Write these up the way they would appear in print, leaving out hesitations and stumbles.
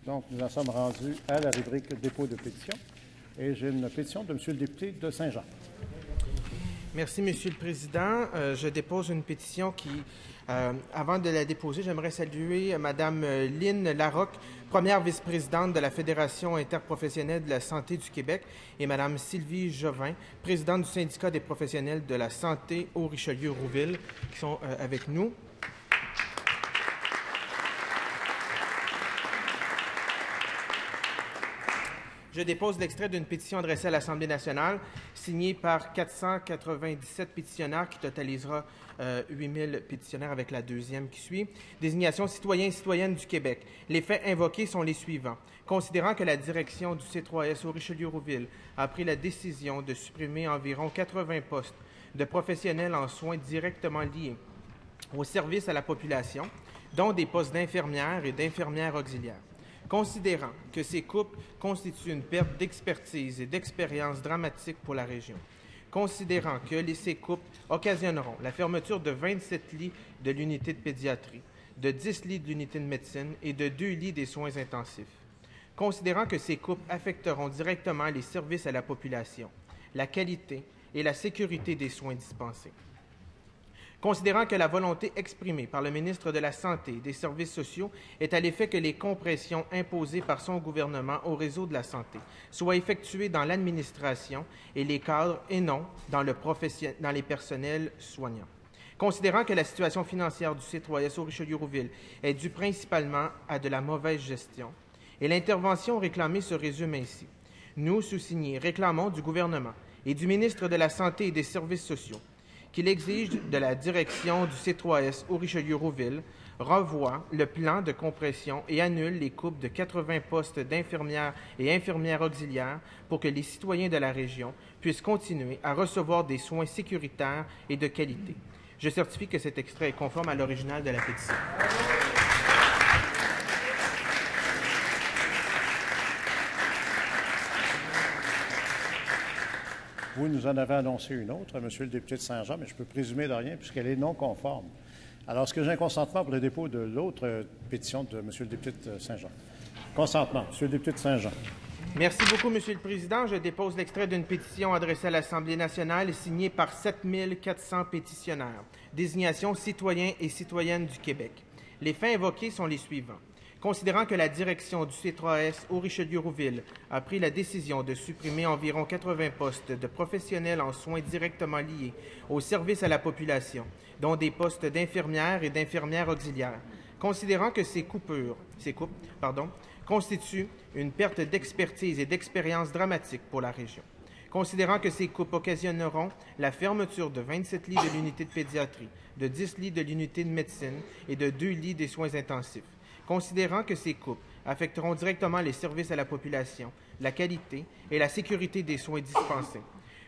Donc, nous en sommes rendus à la rubrique dépôt de pétition. Et j'ai une pétition de M. le député de Saint-Jean. Merci, Monsieur le Président. Je dépose une pétition qui, avant de la déposer, j'aimerais saluer Mme Lynne Larocque, première vice-présidente de la Fédération interprofessionnelle de la santé du Québec, et Mme Sylvie Jovin, présidente du syndicat des professionnels de la santé au Richelieu-Rouville, qui sont avec nous. Je dépose l'extrait d'une pétition adressée à l'Assemblée nationale, signée par 497 pétitionnaires, qui totalisera 8000 pétitionnaires avec la deuxième qui suit. Désignation citoyens et citoyennes du Québec. Les faits invoqués sont les suivants. Considérant que la direction du C3S au Richelieu-Rouville a pris la décision de supprimer environ 80 postes de professionnels en soins directement liés au service à la population, dont des postes d'infirmières et d'infirmières auxiliaires. Considérant que ces coupes constituent une perte d'expertise et d'expérience dramatique pour la région. Considérant que ces coupes occasionneront la fermeture de 27 lits de l'unité de pédiatrie, de 10 lits de l'unité de médecine et de 2 lits des soins intensifs. Considérant que ces coupes affecteront directement les services à la population, la qualité et la sécurité des soins dispensés. Considérant que la volonté exprimée par le ministre de la Santé et des Services sociaux est à l'effet que les compressions imposées par son gouvernement au réseau de la santé soient effectuées dans l'administration et les cadres et non dans les personnels soignants. Considérant que la situation financière du C3S au Richelieu-Rouville est due principalement à de la mauvaise gestion, et l'intervention réclamée se résume ainsi. Nous, sous-signés, réclamons du gouvernement et du ministre de la Santé et des Services sociaux qu'il exige de la direction du C3S au Richelieu-Rouville, revoie le plan de compression et annule les coupes de 80 postes d'infirmières et infirmières auxiliaires pour que les citoyens de la région puissent continuer à recevoir des soins sécuritaires et de qualité. Je certifie que cet extrait est conforme à l'original de la pétition. Vous nous en avez annoncé une autre, Monsieur le député de Saint-Jean, mais je peux présumer de rien puisqu'elle est non conforme. Alors, est-ce que j'ai un consentement pour le dépôt de l'autre pétition de Monsieur le député de Saint-Jean? Consentement. Monsieur le député de Saint-Jean. Merci beaucoup, Monsieur le Président. Je dépose l'extrait d'une pétition adressée à l'Assemblée nationale signée par 7400 pétitionnaires. Désignation citoyens et citoyennes du Québec. Les faits invoqués sont les suivants. Considérant que la direction du C3S au Richelieu-Rouville a pris la décision de supprimer environ 80 postes de professionnels en soins directement liés au service à la population, dont des postes d'infirmières et d'infirmières auxiliaires, considérant que ces coupes constituent une perte d'expertise et d'expérience dramatique pour la région, considérant que ces coupes occasionneront la fermeture de 27 lits de l'unité de pédiatrie, de 10 lits de l'unité de médecine et de 2 lits des soins intensifs, considérant que ces coupes affecteront directement les services à la population, la qualité et la sécurité des soins dispensés,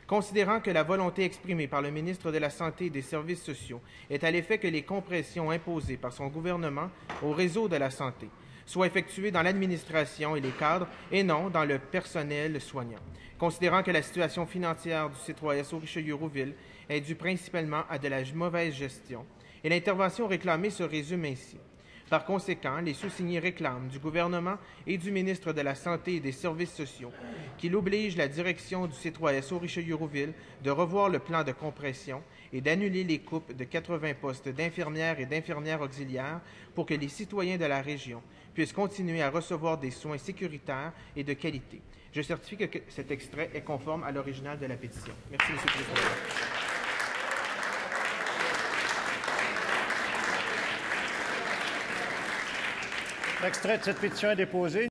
considérant que la volonté exprimée par le ministre de la Santé et des Services sociaux est à l'effet que les compressions imposées par son gouvernement au réseau de la santé soient effectuées dans l'administration et les cadres et non dans le personnel soignant, considérant que la situation financière du C3S au Richelieu-Rouville est due principalement à de la mauvaise gestion, et l'intervention réclamée se résume ainsi. Par conséquent, les sous-signés réclament du gouvernement et du ministre de la Santé et des Services sociaux qu'il oblige la direction du C3S au Richelieu-Rouville de revoir le plan de compression et d'annuler les coupes de 80 postes d'infirmières et d'infirmières auxiliaires pour que les citoyens de la région puissent continuer à recevoir des soins sécuritaires et de qualité. Je certifie que cet extrait est conforme à l'original de la pétition. Merci, M. le Président. L'extrait de cette pétition est déposé.